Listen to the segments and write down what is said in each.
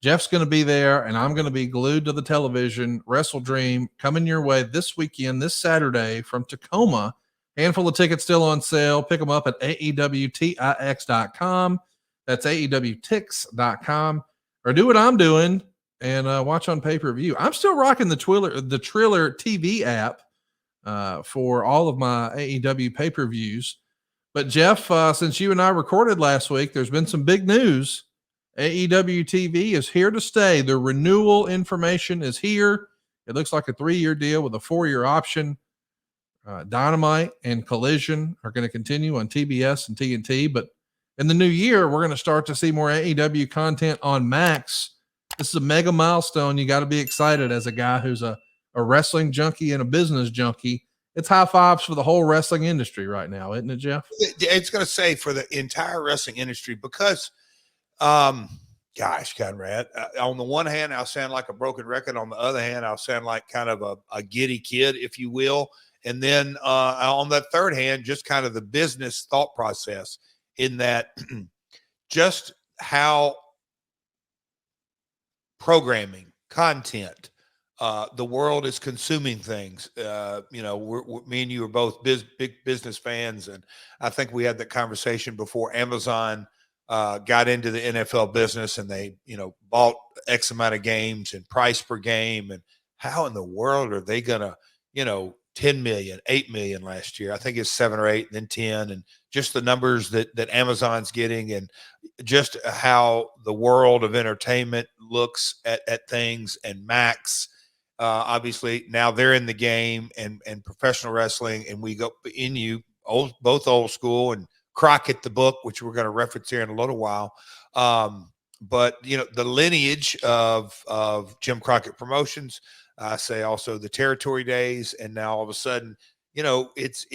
Jeff's going to be there, and I'm going to be glued to the television. Wrestle Dream coming your way this weekend, this Saturday from Tacoma. Handful of tickets still on sale. Pick them up at AEWTIX.com. That's AEWTix.com. Or do what I'm doing and watch on pay-per-view. I'm still rocking the Triller TV app for all of my AEW pay-per-views. But Jeff, since you and I recorded last week, there's been some big news. AEW TV is here to stay. The renewal information is here. It looks like a 3-year deal with a 4-year option. Dynamite and Collision are going to continue on TBS and TNT, but in the new year, we're going to start to see more AEW content on Max. This is a mega milestone. You got to be excited as a guy who's a wrestling junkie and a business junkie. It's high fives for the whole wrestling industry right now, isn't it, Jeff? It's going to say for the entire wrestling industry because gosh, Conrad, on the one hand, I'll sound like a broken record. On the other hand, I'll sound like kind of a giddy kid, if you will. And then on the third hand, just kind of the business thought process in that just how programming, content, the world is consuming things. Me and you are both big business fans. And I think we had that conversation before Amazon got into the NFL business and they, bought X amount of games and price per game. And how in the world are they going to, 10 million, 8 million last year? I think it's 7 or 8, and then 10. And just the numbers that Amazon's getting and just how the world of entertainment looks at things. And Max, obviously now they're in the game and professional wrestling. And we go both old school and Crockett, the book, which we're going to reference here in a little while. But the lineage of Jim Crockett Promotions, I say also the territory days. And now all of a sudden, it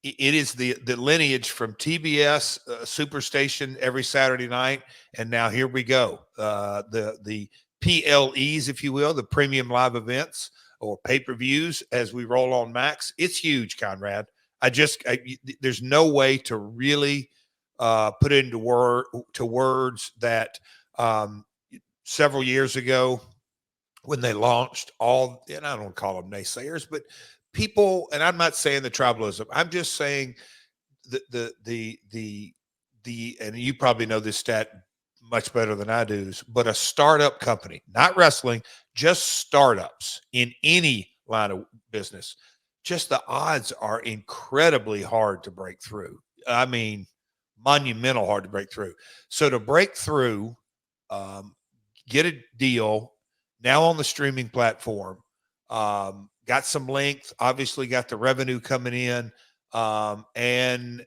is the lineage from TBS Superstation every Saturday night. And now here we go. The PLEs, if you will, the premium live events or pay-per-views as we roll on Max. It's huge, Conrad. There's no way to really put it into words that several years ago when they launched and I don't call them naysayers, but people, and I'm not saying the tribalism, I'm just saying the and you probably know this stat much better than I do, but a startup company, not wrestling, just startups in any line of business, just the odds are incredibly hard to break through. I mean, monumental hard to break through. So to break through, get a deal now on the streaming platform, got some length, obviously got the revenue coming in, and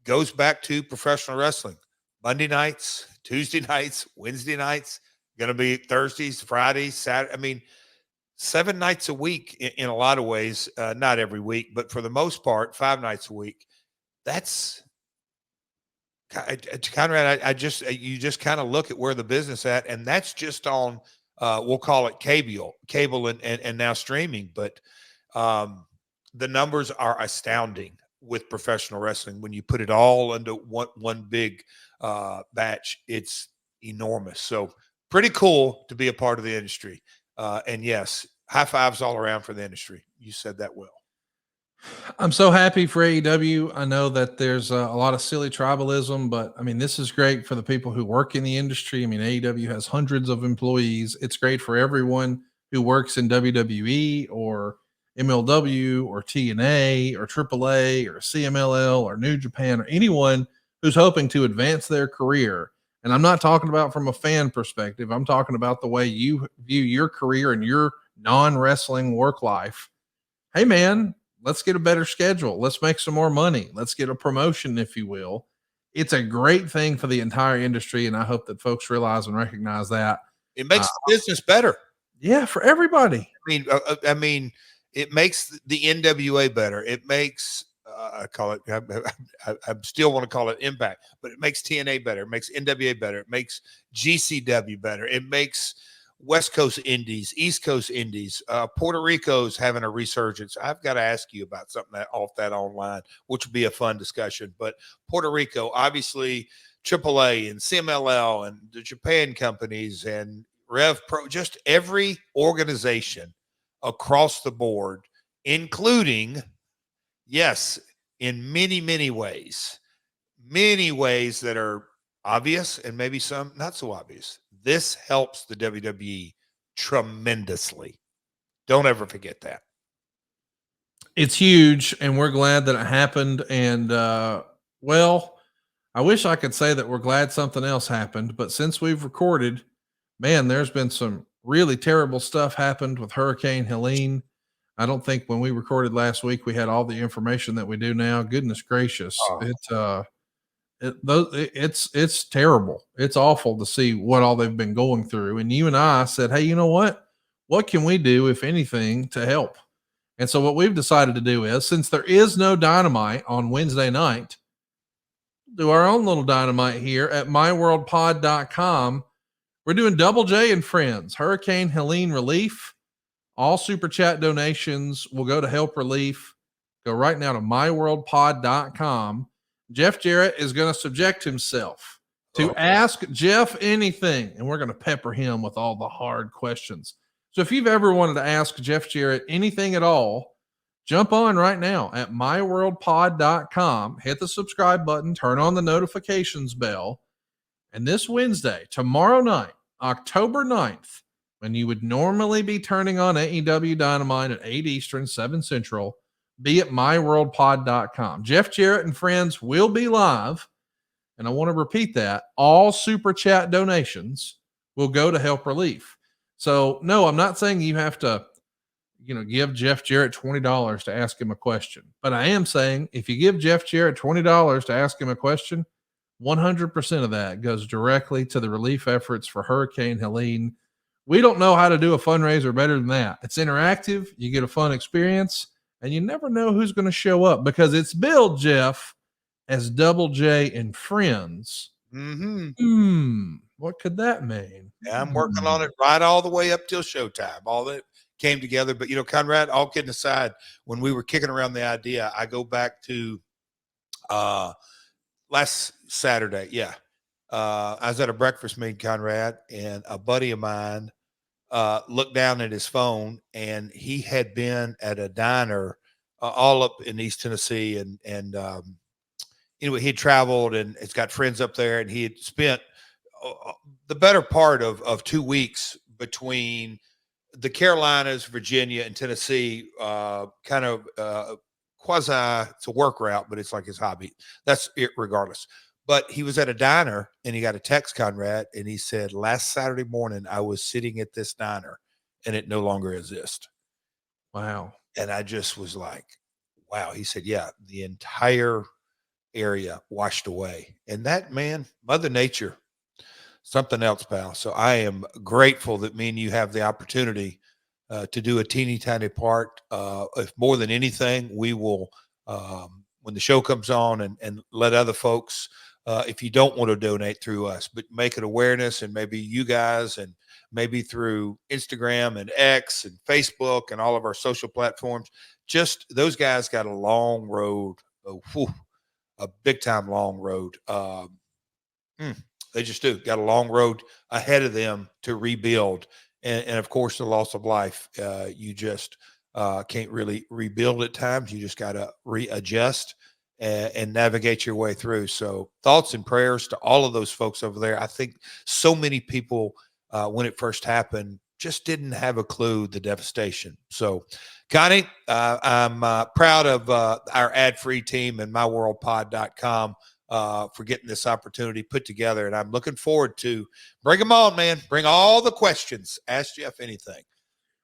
goes back to professional wrestling. Monday nights, Tuesday nights, Wednesday nights, going to be Thursdays, Fridays, Saturday. I mean, 7 nights a week in a lot of ways, not every week, but for the most part, 5 nights a week. That's Conrad. You just kind of look at where the business at, and that's just on, we'll call it cable and now streaming. But the numbers are astounding with professional wrestling. When you put it all into one big batch, it's enormous. So pretty cool to be a part of the industry. And yes, high fives all around for the industry. You said that well. I'm so happy for AEW. I know that there's a lot of silly tribalism, but I mean, this is great for the people who work in the industry. I mean, AEW has hundreds of employees. It's great for everyone who works in WWE or MLW or TNA or AAA or CMLL or New Japan or anyone who's hoping to advance their career. And I'm not talking about from a fan perspective. I'm talking about the way you view your career and your non-wrestling work life. Hey, man, let's get a better schedule. Let's make some more money. Let's get a promotion, if you will. It's a great thing for the entire industry, and I hope that folks realize and recognize that. It makes the business better. Yeah, for everybody. I mean, it makes the NWA better. It makes I still want to call it Impact, but it makes TNA better. It makes NWA better. It makes GCW better. It makes West Coast Indies, East Coast Indies, Puerto Rico's having a resurgence. I've got to ask you about something off that online, which would be a fun discussion. But Puerto Rico, obviously, AAA and CMLL and the Japan companies and Rev Pro, just every organization across the board, including, yes, in many, many ways that are obvious and maybe some not so obvious. This helps the WWE tremendously. Don't ever forget that. It's huge, and we're glad that it happened. And well, I wish I could say that we're glad something else happened, but since we've recorded, man, there's been some really terrible stuff happened with Hurricane Helene. I don't think when we recorded last week we had all the information that we do now. Goodness gracious, it's terrible. It's awful to see what all they've been going through. And you and I said, hey, you know what? What can we do, if anything, to help? And so what we've decided to do is, since there is no Dynamite on Wednesday night, do our own little Dynamite here at myworldpod.com. We're doing Double J and Friends, Hurricane Helene Relief. All super chat donations will go to help relief. Go right now to myworldpod.com. Jeff Jarrett is going to subject himself to ask Jeff anything, and we're going to pepper him with all the hard questions. So if you've ever wanted to ask Jeff Jarrett anything at all, jump on right now at myworldpod.com, hit the subscribe button, turn on the notifications bell. And this Wednesday, tomorrow night, October 9th, when you would normally be turning on AEW Dynamite at 8 Eastern, 7 Central, be at myworldpod.com. Jeff Jarrett and Friends will be live. And I want to repeat that. All super chat donations will go to help relief. So, no, I'm not saying you have to, give Jeff Jarrett $20 to ask him a question. But I am saying if you give Jeff Jarrett $20 to ask him a question, 100% of that goes directly to the relief efforts for Hurricane Helene. We don't know how to do a fundraiser better than that. It's interactive. You get a fun experience, and you never know who's going to show up because it's billed, Jeff, as Double J and Friends. What could that mean? Yeah, I'm working on it right all the way up till showtime. All that came together. But, Conrad, all kidding aside, when we were kicking around the idea, I go back to last Saturday. Yeah. I was at a breakfast meeting, Conrad, and a buddy of mine looked down at his phone, and he had been at a diner all up in East Tennessee. And anyway, he'd traveled and has got friends up there, and he had spent the better part of 2 weeks between the Carolinas, Virginia, and Tennessee, kind of quasi, it's a work route, but it's like his hobby. That's it regardless. But he was at a diner and he got a text, Conrad, and he said, last Saturday morning, I was sitting at this diner and it no longer exists. Wow. And I just was like, wow. He said, yeah, the entire area washed away. And that, man, Mother Nature, something else, pal. So I am grateful that me and you have the opportunity to do a teeny tiny part. If more than anything, we will, when the show comes on, and let other folks, if you don't want to donate through us, but make it awareness, and maybe you guys, and maybe through Instagram and X and Facebook and all of our social platforms. Just those guys got a long road, a big time long road. They just do got a long road ahead of them to rebuild. And of course, the loss of life, you just can't really rebuild at times. You just got to readjust and navigate your way through. So thoughts and prayers to all of those folks over there. I think so many people, when it first happened, just didn't have a clue the devastation. So, Connie, I'm proud of our ad-free team and myworldpod.com for getting this opportunity put together. And I'm looking forward to bring them on, man. Bring all the questions. Ask Jeff anything.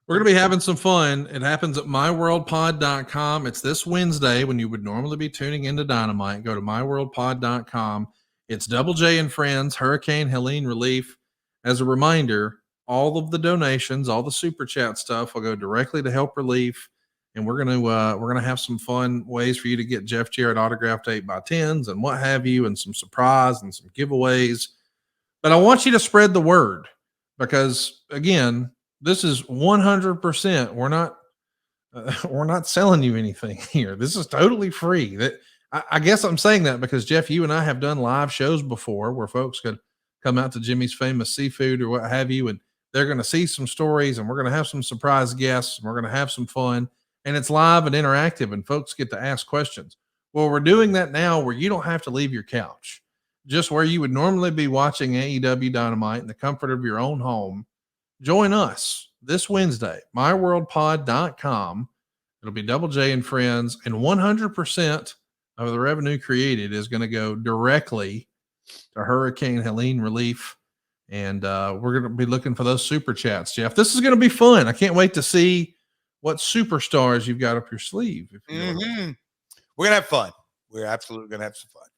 We're going to be having some fun. It happens at myworldpod.com. It's this Wednesday when you would normally be tuning into Dynamite. Go to myworldpod.com. It's Double J and Friends, Hurricane Helene Relief. As a reminder, all of the donations, all the super chat stuff will go directly to help relief. And we're going to have some fun ways for you to get Jeff Jarrett autographed 8x10s and what have you, and some surprise and some giveaways. But I want you to spread the word because, again, this is 100%. We're not selling you anything here. This is totally free. That I guess I'm saying that because Jeff, you and I have done live shows before where folks could come out to Jimmy's Famous Seafood or what have you, and they're going to see some stories, and we're going to have some surprise guests, and we're going to have some fun, and it's live and interactive, and folks get to ask questions. Well, we're doing that now where you don't have to leave your couch. Just where you would normally be watching AEW Dynamite in the comfort of your own home, join us this Wednesday, myworldpod.com. It'll be Double J and friends, and 100% of the revenue created is going to go directly to Hurricane Helene relief. And we're going to be looking for those super chats, Jeff. This is going to be fun. I can't wait to see what superstars you've got up your sleeve. If you know. We're going to have fun. We're absolutely going to have some fun.